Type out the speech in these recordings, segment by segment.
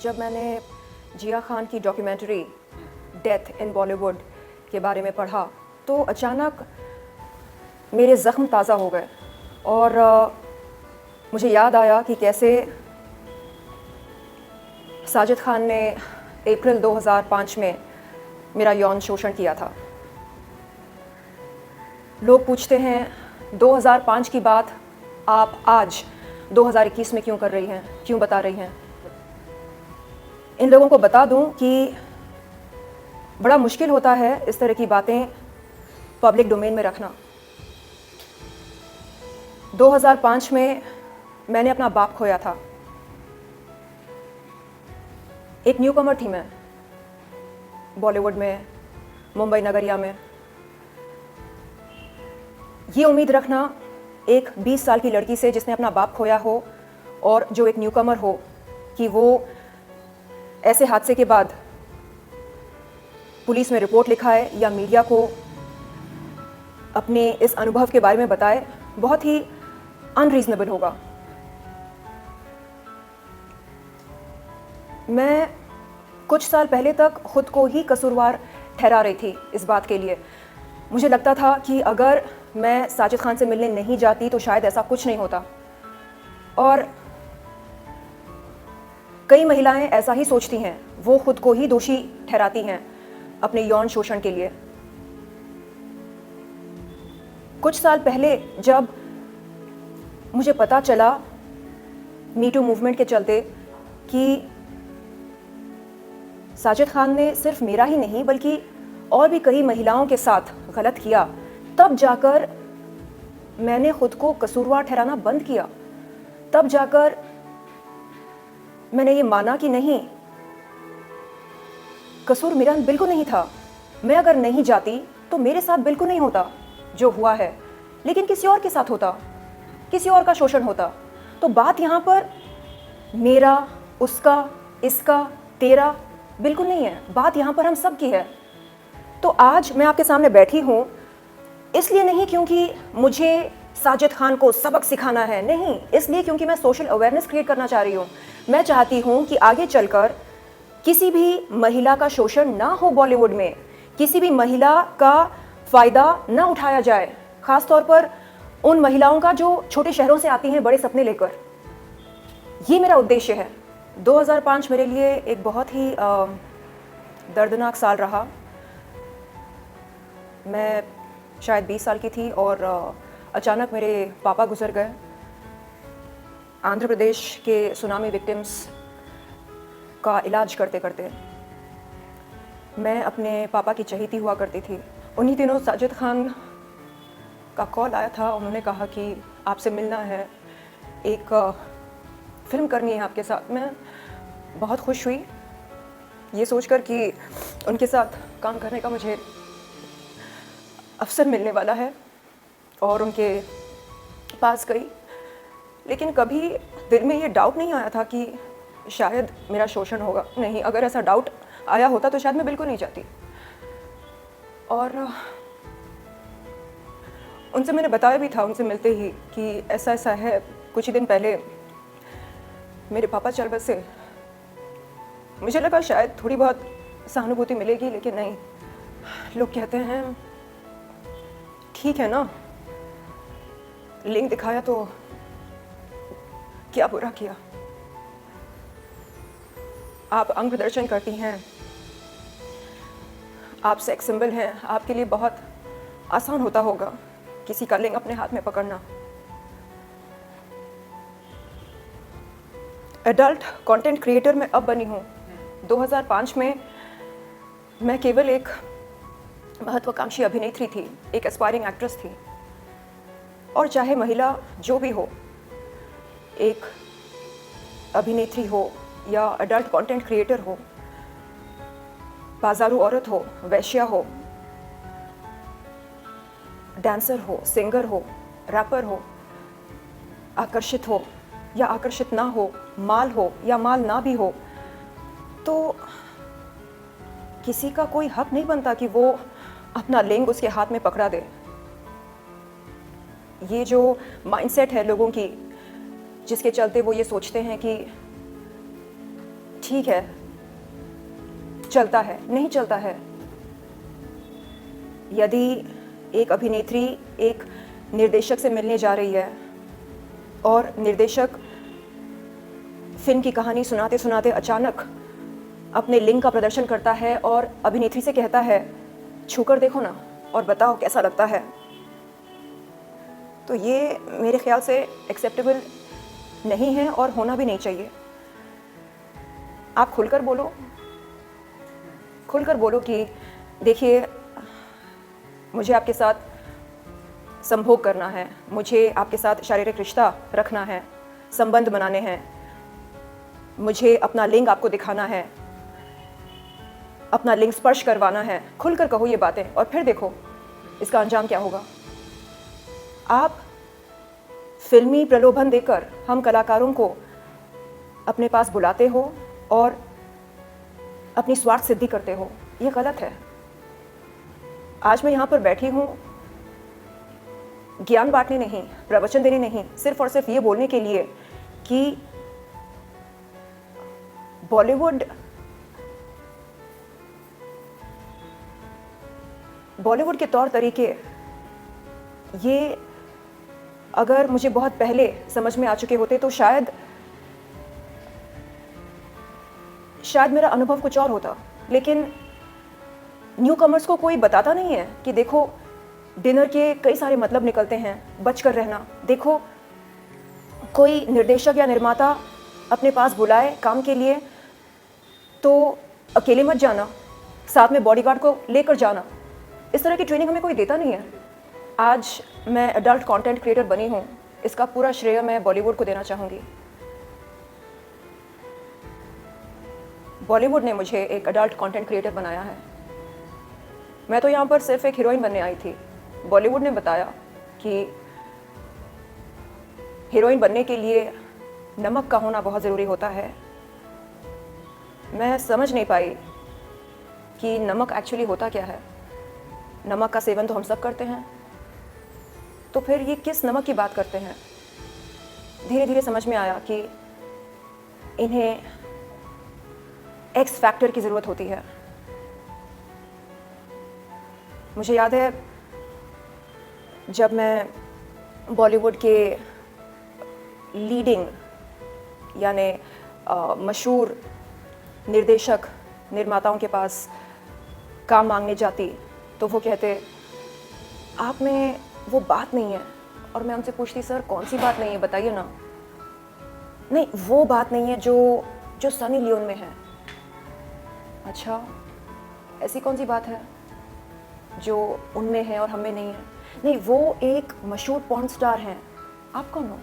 जब मैंने जिया खान की डॉक्यूमेंट्री डेथ इन बॉलीवुड के बारे में पढ़ा तो अचानक मेरे ज़ख्म ताज़ा हो गए और मुझे याद आया कि कैसे साजिद खान ने अप्रैल 2005 में मेरा यौन शोषण किया था। लोग पूछते हैं 2005 की बात आप आज 2021 में क्यों कर रही हैं, क्यों बता रही हैं। इन लोगों को बता दूं कि बड़ा मुश्किल होता है इस तरह की बातें पब्लिक डोमेन में रखना। 2005 में मैंने अपना बाप खोया था। एक न्यूकमर थी मैं बॉलीवुड में, मुंबई नगरिया में। ये उम्मीद रखना एक 20 साल की लड़की से जिसने अपना बाप खोया हो और जो एक न्यूकमर हो कि वो ऐसे हादसे के बाद पुलिस में रिपोर्ट लिखाए या मीडिया को अपने इस अनुभव के बारे में बताए, बहुत ही अनरीजनेबल होगा। मैं कुछ साल पहले तक खुद को ही कसूरवार ठहरा रही थी इस बात के लिए। मुझे लगता था कि अगर मैं साजिद खान से मिलने नहीं जाती तो शायद ऐसा कुछ नहीं होता, और कई महिलाएं ऐसा ही सोचती हैं, वो खुद को ही दोषी ठहराती हैं अपने यौन शोषण के लिए। कुछ साल पहले जब मुझे पता चला मी टू मूवमेंट के चलते कि साजिद खान ने सिर्फ मेरा ही नहीं बल्कि और भी कई महिलाओं के साथ गलत किया, तब जाकर मैंने खुद को कसूरवार ठहराना बंद किया। तब जाकर मैंने ये माना कि नहीं, कसूर मेरा बिल्कुल नहीं था। मैं अगर नहीं जाती तो मेरे साथ बिल्कुल नहीं होता जो हुआ है, लेकिन किसी और के साथ होता, किसी और का शोषण होता। तो बात यहाँ पर मेरा, उसका, इसका, तेरा बिल्कुल नहीं है। बात यहाँ पर हम सब की है। तो आज मैं आपके सामने बैठी हूँ इसलिए नहीं क्योंकि मुझे साजिद खान को सबक सिखाना है, नहीं, इसलिए क्योंकि मैं सोशल अवेयरनेस क्रिएट करना चाह रही हूँ। मैं चाहती हूँ कि आगे चलकर किसी भी महिला का शोषण ना हो बॉलीवुड में, किसी भी महिला का फ़ायदा ना उठाया जाए, ख़ास तौर पर उन महिलाओं का जो छोटे शहरों से आती हैं बड़े सपने लेकर। ये मेरा उद्देश्य है। 2005 मेरे लिए एक बहुत ही दर्दनाक साल रहा। मैं शायद 20 साल की थी और अचानक मेरे पापा गुजर गए। आंध्र प्रदेश के सुनामी विक्टिम्स का इलाज करते करते मैं अपने पापा की चहेती हुआ करती थी। उन्हीं दिनों साजिद खान का कॉल आया था। उन्होंने कहा कि आपसे मिलना है, एक फ़िल्म करनी है आपके साथ। मैं बहुत खुश हुई ये सोचकर कि उनके साथ काम करने का मुझे अवसर मिलने वाला है, और उनके पास गई। लेकिन कभी दिल में ये डाउट नहीं आया था कि शायद मेरा शोषण होगा। नहीं, अगर ऐसा डाउट आया होता तो शायद मैं बिल्कुल नहीं जाती। और उनसे मैंने बताया भी था उनसे मिलते ही कि ऐसा ऐसा है। कुछ ही दिन पहले मेरे पापा चल बसे। मुझे लगा शायद थोड़ी बहुत सहानुभूति मिलेगी, लेकिन नहीं। लोग कहते हैं ठीक है ना, लिंक दिखाया तो क्या बुरा किया। आप अंग प्रदर्शन करती हैं, आप सेक्स सिंबल हैं, आपके लिए बहुत आसान होता होगा किसी का लिंग अपने हाथ में पकड़ना। एडल्ट कंटेंट क्रिएटर मैं अब बनी हूँ। 2005 में मैं केवल एक महत्वाकांक्षी अभिनेत्री थी, एक एस्पायरिंग एक्ट्रेस थी। और चाहे महिला जो भी हो, एक अभिनेत्री हो या एडल्ट कंटेंट क्रिएटर हो, बाजारू औरत हो, वैश्या हो, डांसर हो, सिंगर हो, रैपर हो, आकर्षित हो या आकर्षित ना हो, माल हो या माल ना भी हो, तो किसी का कोई हक नहीं बनता कि वो अपना लिंग उसके हाथ में पकड़ा दे। ये जो माइंडसेट है लोगों की, जिसके चलते वो ये सोचते हैं कि ठीक है, चलता है, नहीं चलता है। यदि एक अभिनेत्री एक निर्देशक से मिलने जा रही है और निर्देशक फिल्म की कहानी सुनाते सुनाते अचानक अपने लिंग का प्रदर्शन करता है और अभिनेत्री से कहता है छूकर देखो ना और बताओ कैसा लगता है, तो ये मेरे ख्याल से एक्सेप्टेबल नहीं है और होना भी नहीं चाहिए। आप खुलकर बोलो कि देखिए, मुझे आपके साथ संभोग करना है, मुझे आपके साथ शारीरिक रिश्ता रखना है, संबंध बनाने हैं, मुझे अपना लिंग आपको दिखाना है, अपना लिंग स्पर्श करवाना है। खुलकर कहो ये बातें और फिर देखो इसका अंजाम क्या होगा। आप फिल्मी प्रलोभन देकर हम कलाकारों को अपने पास बुलाते हो और अपनी स्वार्थ सिद्धि करते हो, ये गलत है। आज मैं यहाँ पर बैठी हूँ ज्ञान बांटने नहीं, प्रवचन देने नहीं, सिर्फ और सिर्फ ये बोलने के लिए कि बॉलीवुड के तौर तरीके ये अगर मुझे बहुत पहले समझ में आ चुके होते तो शायद मेरा अनुभव कुछ और होता। लेकिन न्यू कमर्स को कोई बताता नहीं है कि देखो डिनर के कई सारे मतलब निकलते हैं, बचकर रहना। देखो कोई निर्देशक या निर्माता अपने पास बुलाए काम के लिए तो अकेले मत जाना, साथ में बॉडीगार्ड को लेकर जाना। इस तरह की ट्रेनिंग हमें कोई देता नहीं है। आज मैं एडल्ट कंटेंट क्रिएटर बनी हूँ, इसका पूरा श्रेय मैं बॉलीवुड को देना चाहूँगी। बॉलीवुड ने मुझे एक एडल्ट कंटेंट क्रिएटर बनाया है। मैं तो यहाँ पर सिर्फ एक हीरोइन बनने आई थी। बॉलीवुड ने बताया कि हीरोइन बनने के लिए नमक का होना बहुत ज़रूरी होता है। मैं समझ नहीं पाई कि नमक एक्चुअली होता क्या है। नमक का सेवन तो हम सब करते हैं, तो फिर ये किस नमक की बात करते हैं। धीरे धीरे समझ में आया कि इन्हें एक्स फैक्टर की ज़रूरत होती है। मुझे याद है जब मैं बॉलीवुड के लीडिंग यानी मशहूर निर्देशक निर्माताओं के पास काम मांगने जाती तो वो कहते आप में वो बात नहीं है। और मैं उनसे पूछती सर कौन सी बात नहीं है, बताइए ना। नहीं, वो बात नहीं है जो सनी लियोन में है। अच्छा, ऐसी कौन सी बात है जो उनमें है और हमें नहीं है? नहीं, वो एक मशहूर पॉर्न स्टार हैं। आप कौन हो?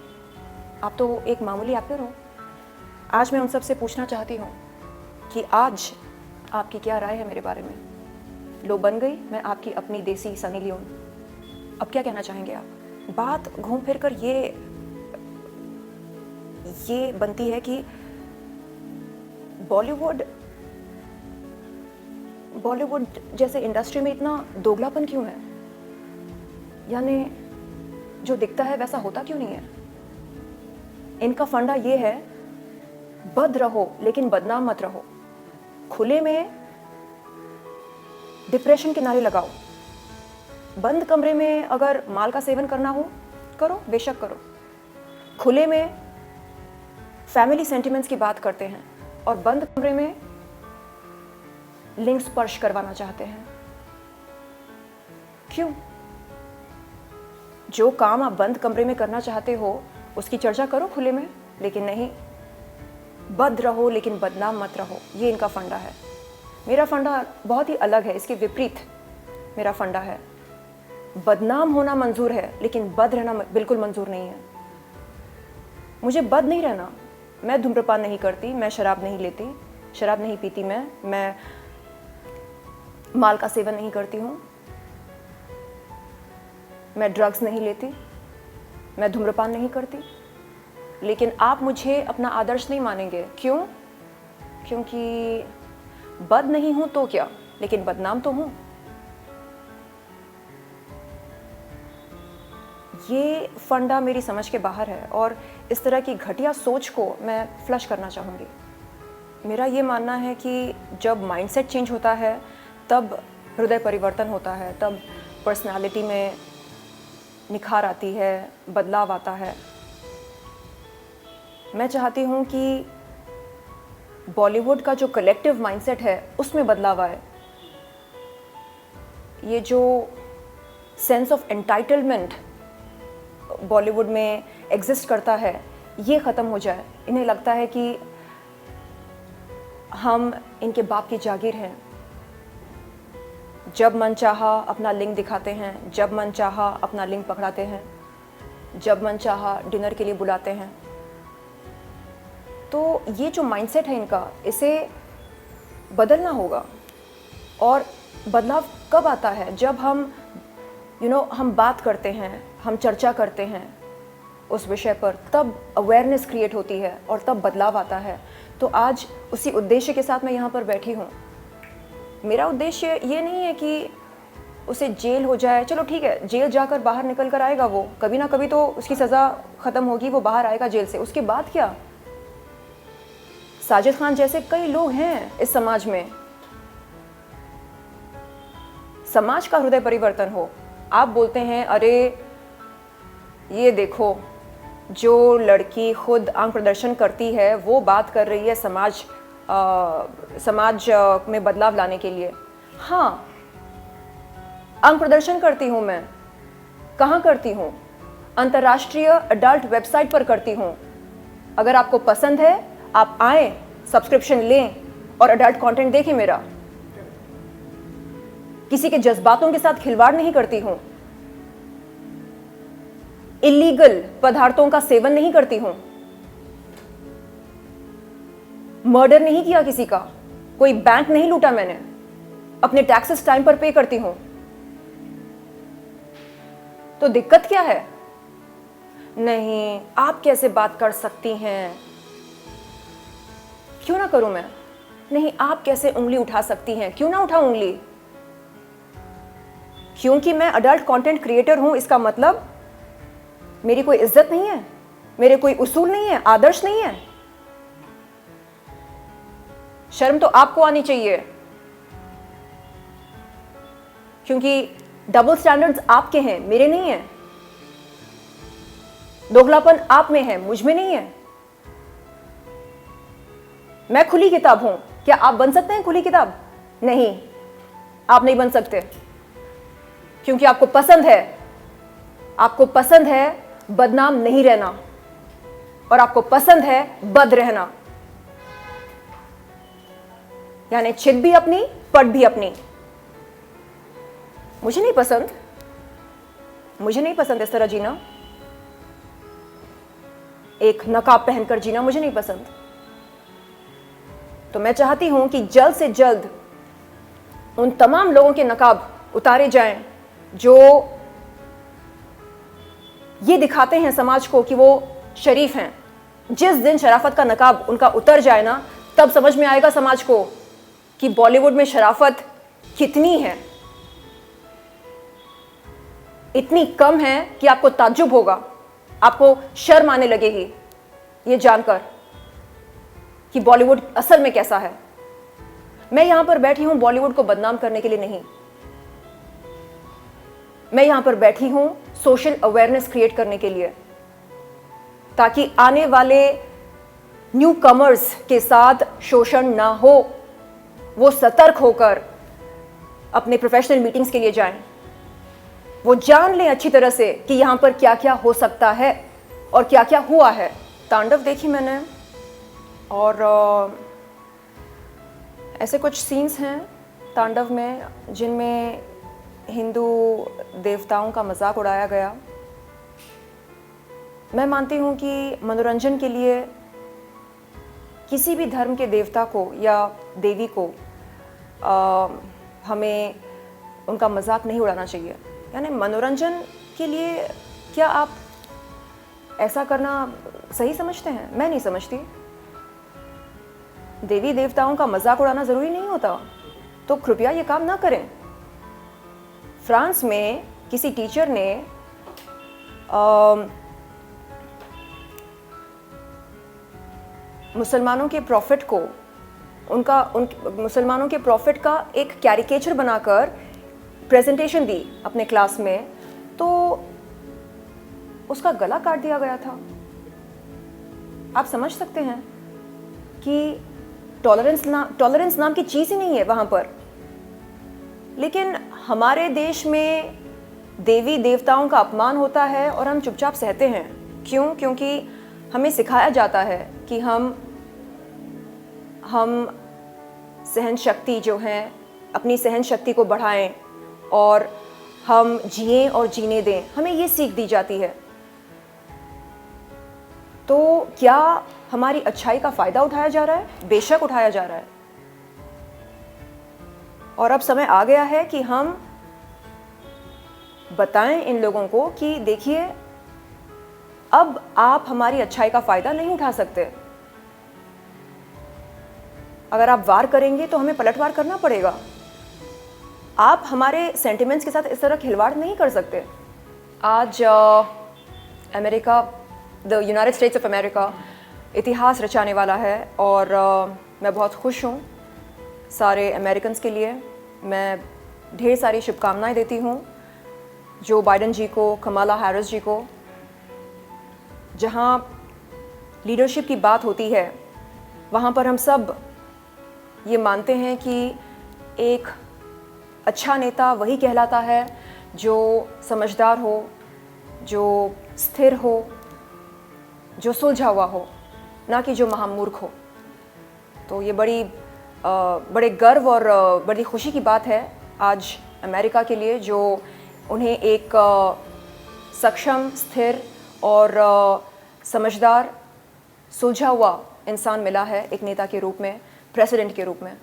आप तो एक मामूली एक्टर हो। आज मैं उन सब से पूछना चाहती हूँ कि आज आपकी क्या राय है मेरे बारे में। लो बन गई मैं आपकी अपनी देसी सनी लियोन। अब क्या कहना चाहेंगे आप? बात घूम फिर कर ये बनती है कि बॉलीवुड जैसे इंडस्ट्री में इतना दोगलापन क्यों है? यानी जो दिखता है वैसा होता क्यों नहीं है? इनका फंडा ये है, बद रहो लेकिन बदनाम मत रहो। खुले में डिप्रेशन के नारे लगाओ। बंद कमरे में अगर माल का सेवन करना हो करो, बेशक करो। खुले में फैमिली सेंटिमेंट्स की बात करते हैं और बंद कमरे में लिंग स्पर्श करवाना चाहते हैं। क्यों? जो काम आप बंद कमरे में करना चाहते हो उसकी चर्चा करो खुले में, लेकिन नहीं, बद रहो लेकिन बदनाम मत रहो। ये इनका फंडा है। मेरा फंडा बहुत ही अलग है, इसके विपरीत मेरा फंडा है। बदनाम होना मंजूर है लेकिन बद रहना बिल्कुल मंजूर नहीं है। मुझे बद नहीं रहना। मैं धूम्रपान नहीं करती, मैं शराब नहीं लेती, शराब नहीं पीती, मैं माल का सेवन नहीं करती हूँ, मैं ड्रग्स नहीं लेती, मैं धूम्रपान नहीं करती। लेकिन आप मुझे अपना आदर्श नहीं मानेंगे। क्यों? क्योंकि बद नहीं हूं तो क्या, लेकिन बदनाम तो हूं। ये फंडा मेरी समझ के बाहर है और इस तरह की घटिया सोच को मैं फ्लश करना चाहूँगी। मेरा ये मानना है कि जब माइंडसेट चेंज होता है तब हृदय परिवर्तन होता है, तब पर्सनालिटी में निखार आती है, बदलाव आता है। मैं चाहती हूँ कि बॉलीवुड का जो कलेक्टिव माइंडसेट है उसमें बदलाव आए। ये जो सेंस ऑफ एंटाइटलमेंट बॉलीवुड में एग्जिस्ट करता है ये ख़त्म हो जाए। इन्हें लगता है कि हम इनके बाप की जागीर हैं। जब मन चाहा अपना लिंग दिखाते हैं, जब मन चाहा अपना लिंग पकड़ाते हैं, जब मन चाहा डिनर के लिए बुलाते हैं। तो ये जो माइंडसेट है इनका, इसे बदलना होगा। और बदलाव कब आता है? जब हम हम बात करते हैं, हम चर्चा करते हैं उस विषय पर, तब अवेयरनेस क्रिएट होती है और तब बदलाव आता है। तो आज उसी उद्देश्य के साथ मैं यहाँ पर बैठी हूँ। मेरा उद्देश्य ये नहीं है कि उसे जेल हो जाए। चलो ठीक है, जेल जाकर बाहर निकल कर आएगा वो, कभी ना कभी तो उसकी सज़ा ख़त्म होगी, वो बाहर आएगा जेल से। उसके बाद क्या? साजिद खान जैसे कई लोग हैं इस समाज में। समाज का हृदय परिवर्तन हो। आप बोलते हैं अरे ये देखो, जो लड़की खुद अंग प्रदर्शन करती है वो बात कर रही है समाज में बदलाव लाने के लिए। हाँ, अंग प्रदर्शन करती हूँ मैं। कहाँ करती हूँ? अंतर्राष्ट्रीय अडल्ट वेबसाइट पर करती हूँ। अगर आपको पसंद है आप आएँ, सब्सक्रिप्शन लें और अडल्ट कंटेंट देखें मेरा। किसी के जज्बातों के साथ खिलवाड़ नहीं करती हूँ। इलीगल पदार्थों का सेवन नहीं करती हूँ। मर्डर नहीं किया किसी का, कोई बैंक नहीं लूटा मैंने। अपने टैक्सेस टाइम पर पे करती हूँ। तो दिक्कत क्या है? नहीं, आप कैसे बात कर सकती हैं? क्यों ना करूं मैं? नहीं, आप कैसे उंगली उठा सकती हैं? क्यों ना उठाऊं उंगली? क्योंकि मैं अडल्ट कंटेंट क्रिएटर हूं, इसका मतलब मेरी कोई इज्जत नहीं है, मेरे कोई उसूल नहीं है, आदर्श नहीं है? शर्म तो आपको आनी चाहिए, क्योंकि डबल स्टैंडर्ड्स आपके हैं, मेरे नहीं है। दोगलापन आप में है, मुझ में नहीं है। मैं खुली किताब हूं। क्या आप बन सकते हैं खुली किताब? नहीं, आप नहीं बन सकते, क्योंकि आपको पसंद है बदनाम नहीं रहना, और आपको पसंद है बद रहना, यानी चित भी अपनी, पट भी अपनी। मुझे नहीं पसंद इस तरह जीना, एक नकाब पहनकर जीना मुझे नहीं पसंद। तो मैं चाहती हूं कि जल्द से जल्द उन तमाम लोगों के नकाब उतारे जाएं जो ये दिखाते हैं समाज को कि वो शरीफ हैं। जिस दिन शराफत का नकाब उनका उतर जाए ना, तब समझ में आएगा समाज को कि बॉलीवुड में शराफत कितनी है। इतनी कम है कि आपको ताज्जुब होगा, आपको शर्म आने लगेगी ये जानकर कि बॉलीवुड असल में कैसा है। मैं यहां पर बैठी हूं बॉलीवुड को बदनाम करने के लिए नहीं। मैं यहां पर बैठी हूं सोशल अवेयरनेस क्रिएट करने के लिए, ताकि आने वाले न्यू कमर्स के साथ शोषण ना हो। वो सतर्क होकर अपने प्रोफेशनल मीटिंग्स के लिए जाएं। वो जान लें अच्छी तरह से कि यहां पर क्या क्या हो सकता है और क्या क्या हुआ है। तांडव देखी मैंने, और ऐसे कुछ सीन्स हैं तांडव में जिनमें हिंदू देवताओं का मजाक उड़ाया गया। मैं मानती हूँ कि मनोरंजन के लिए किसी भी धर्म के देवता को या देवी को हमें उनका मजाक नहीं उड़ाना चाहिए। यानी मनोरंजन के लिए क्या आप ऐसा करना सही समझते हैं? मैं नहीं समझती। देवी देवताओं का मजाक उड़ाना ज़रूरी नहीं होता, तो कृपया ये काम ना करें। फ्रांस में किसी टीचर ने मुसलमानों के प्रॉफिट को उन मुसलमानों के प्रॉफिट का एक कैरिकेचर बनाकर प्रेजेंटेशन दी अपने क्लास में, तो उसका गला काट दिया गया था। आप समझ सकते हैं कि टॉलरेंस नाम की चीज़ ही नहीं है वहाँ पर। लेकिन हमारे देश में देवी देवताओं का अपमान होता है और हम चुपचाप सहते हैं। क्यों? क्योंकि हमें सिखाया जाता है कि हम सहन शक्ति जो है, अपनी सहन शक्ति को बढ़ाएं और हम जिएं और जीने दें, हमें ये सीख दी जाती है। तो क्या हमारी अच्छाई का फ़ायदा उठाया जा रहा है? बेशक उठाया जा रहा है। और अब समय आ गया है कि हम बताएं इन लोगों को कि देखिए, अब आप हमारी अच्छाई का फ़ायदा नहीं उठा सकते। अगर आप वार करेंगे तो हमें पलटवार करना पड़ेगा। आप हमारे सेंटिमेंट्स के साथ इस तरह खिलवाड़ नहीं कर सकते। आज America, the United states of America इतिहास रचाने वाला है और मैं बहुत खुश हूँ। सारे अमेरिकन्स के लिए मैं ढेर सारी शुभकामनाएं देती हूँ, जो बाइडेन जी को, कमाला हैरिस जी को। जहाँ लीडरशिप की बात होती है वहाँ पर हम सब ये मानते हैं कि एक अच्छा नेता वही कहलाता है जो समझदार हो, जो स्थिर हो, जो सुलझा हुआ हो, ना कि जो महामूर्ख हो। तो ये बड़े गर्व और बड़ी खुशी की बात है आज अमेरिका के लिए, जो उन्हें एक सक्षम, स्थिर और समझदार, सुलझा हुआ इंसान मिला है एक नेता के रूप में, प्रेसिडेंट के रूप में।